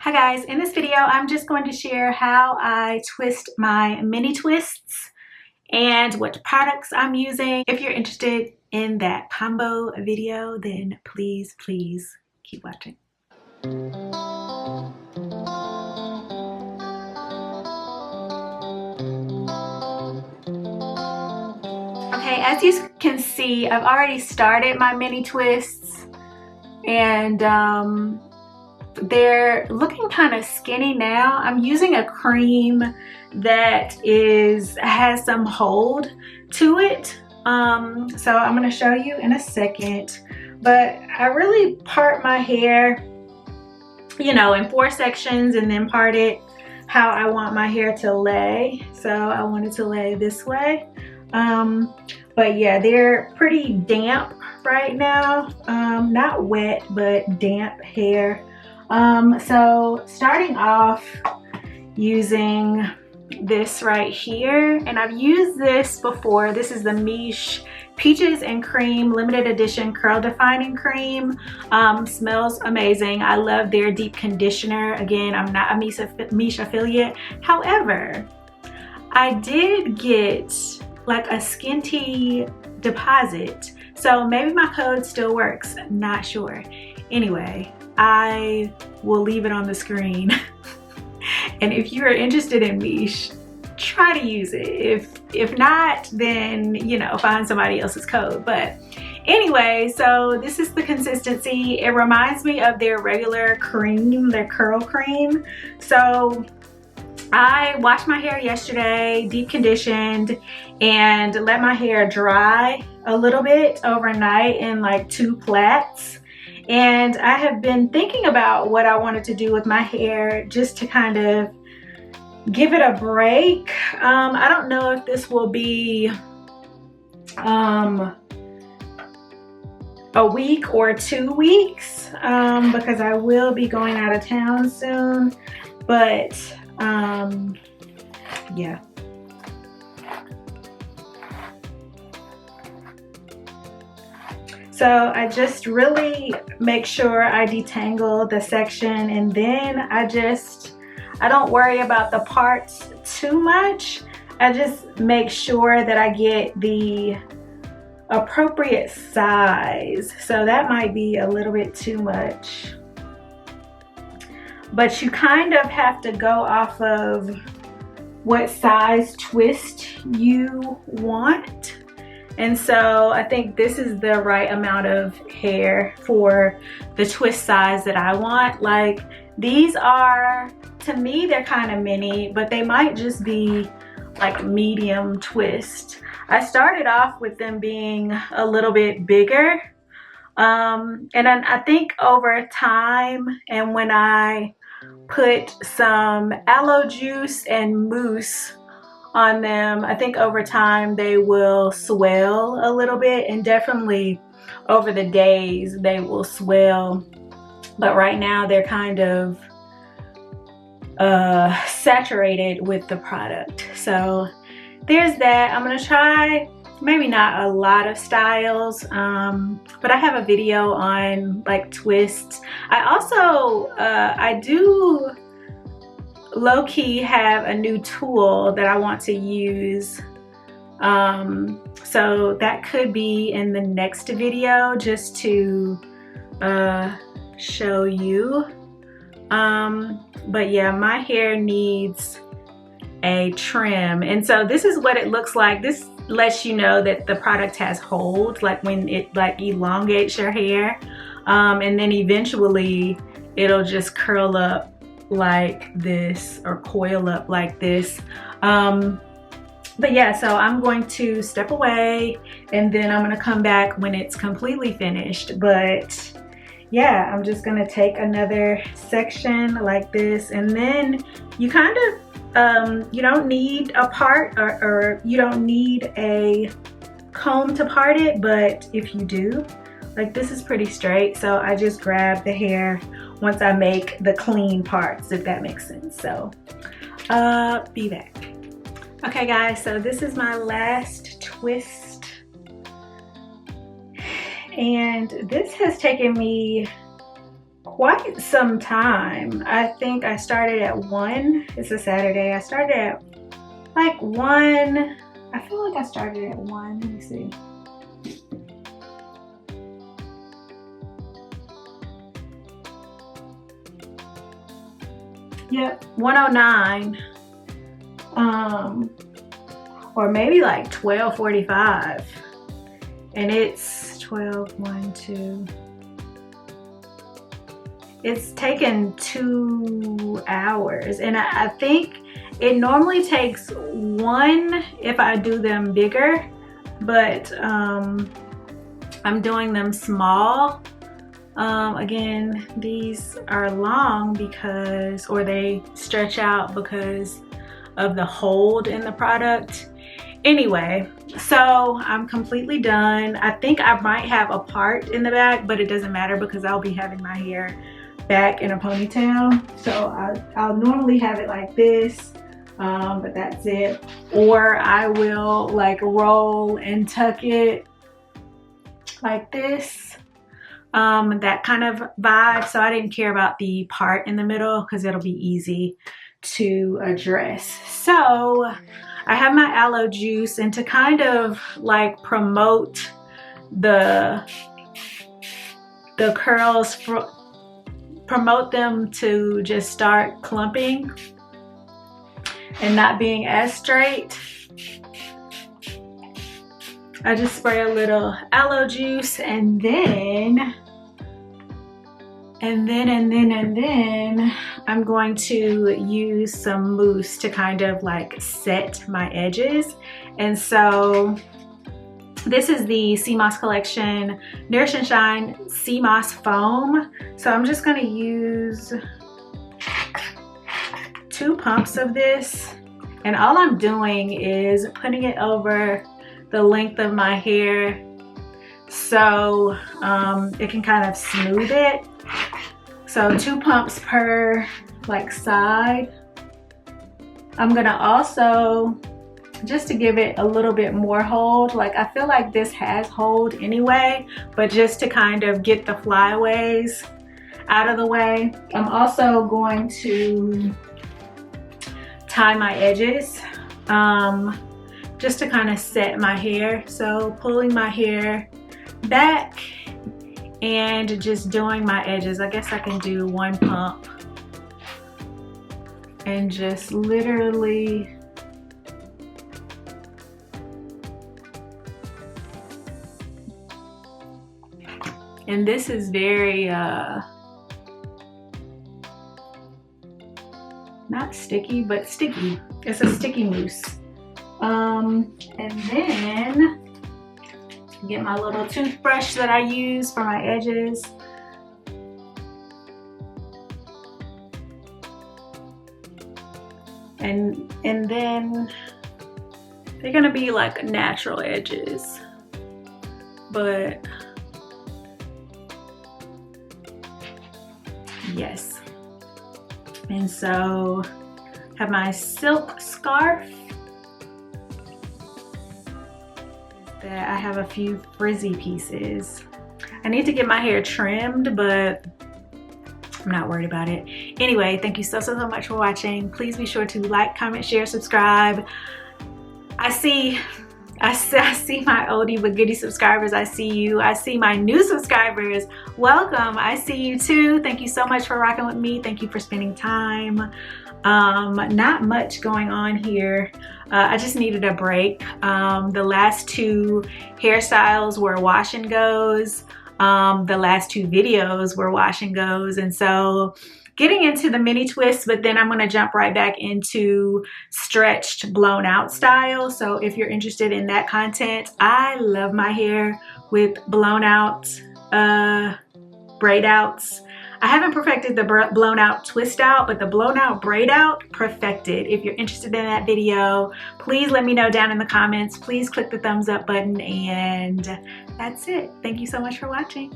Hi guys, in this video I'm just going to share how I twist my mini twists and what products I'm using. If you're interested in that combo video, then please keep watching. Okay, as you can see, I've already started my mini twists and they're looking kind of skinny now. I'm using a cream that has some hold to it. So I'm going to show you in a second. But I really part my hair, you know, in 4 sections and then part it how I want my hair to lay. So I want it to lay this way. But yeah, they're pretty damp right now. Not wet, but damp hair. So starting off using this right here, and I've used this before. This is the MICHE Peaches and Cream Limited Edition Curl Defining Cream. Smells amazing. I love their deep conditioner. Again, I'm not a MICHE affiliate. However, I did get like a skin tea deposit. So maybe my code still works, not sure. Anyway, I will leave it on the screen. And if you are interested in MICHE, try to use it. If not, then, you know, find somebody else's code. But anyway, so this is the consistency. It reminds me of their regular cream, their curl cream. So I washed my hair yesterday, deep conditioned, and let my hair dry a little bit overnight in like 2 plaits. And I have been thinking about what I wanted to do with my hair just to kind of give it a break. I don't know if this will be a week or 2 weeks because I will be going out of town soon. But yeah. So I just really make sure I detangle the section, and then I don't worry about the parts too much. I just make sure that I get the appropriate size. So that might be a little bit too much. But you kind of have to go off of what size twist you want. And so I think this is the right amount of hair for the twist size that I want. Like, these are, to me, they're kind of mini, but they might just be like medium twist. I started off with them being a little bit bigger. And then I think over time, and when I put some aloe juice and mousse on them, I think over time they will swell a little bit, and definitely over the days they will swell. But right now they're kind of saturated with the product. So there's that. I'm gonna try maybe not a lot of styles, but I have a video on like twists. I also I do low-key have a new tool that I want to use, so that could be in the next video just to show you. But yeah, my hair needs a trim, and so this is what it looks like. This lets you know that the product has hold, like when it like elongates your hair, and then eventually it'll just curl up like this or coil up like this. But yeah, so I'm going to step away and then I'm gonna come back when it's completely finished. But yeah, I'm just gonna take another section like this, and then you kind of you don't need a part, or you don't need a comb to part it, but if you do, like, this is pretty straight, so I just grab the hair once I make the clean parts, if that makes sense. So be back. Okay guys, so this is my last twist, and this has taken me quite some time. I think I started at 1. It's a Saturday. I started at like 1. I feel like I started at 1. Let me see. Yep, 109. Or maybe like 12:45. And it's 12, 1, 2. It's taken 2 hours. And I think it normally takes 1 if I do them bigger, but I'm doing them small. Again, these are long because, or they stretch out because of the hold in the product. Anyway, so I'm completely done. I think I might have a part in the back, but it doesn't matter because I'll be having my hair back in a ponytail. So I'll normally have it like this, but that's it. Or I will like roll and tuck it like this. That kind of vibe. So I didn't care about the part in the middle because it'll be easy to address. So I have my aloe juice, and to kind of like promote the curls, promote them to just start clumping and not being as straight, I just spray a little aloe juice, and then I'm going to use some mousse to kind of like set my edges. And so this is the Sea Moss Collection Nourish and Shine Sea Moss Foam. So I'm just gonna use 2 pumps of this, and all I'm doing is putting it over the length of my hair so it can kind of smooth it. So 2 pumps per like side. I'm gonna also, just to give it a little bit more hold, like I feel like this has hold anyway, but just to kind of get the flyaways out of the way, I'm also going to tie my edges just to kind of set my hair. So pulling my hair back and just doing my edges. I guess I can do 1 pump and just literally and this is very not sticky, but sticky. It's a sticky mousse. And then get my little toothbrush that I use for my edges. And then they're gonna be like natural edges, but yes. And so have my silk scarf. That I have a few frizzy pieces. I need to get my hair trimmed, but I'm not worried about it. Anyway, thank you so much for watching. Please be sure to like, comment, share, subscribe. I see my oldie but goodie subscribers. I see you. I see my new subscribers. Welcome. I see you too. Thank you so much for rocking with me. Thank you for spending time. Not much going on here. I just needed a break. The last 2 hairstyles were wash and goes. The last 2 videos were wash and goes, and so getting into the mini twists, but then I'm going to jump right back into stretched blown out style. So if you're interested in that content, I love my hair with blown out braid outs. I haven't perfected the blown out twist out, but the blown out braid out, perfected. If you're interested in that video, please let me know down in the comments. Please click the thumbs up button, and that's it. Thank you so much for watching.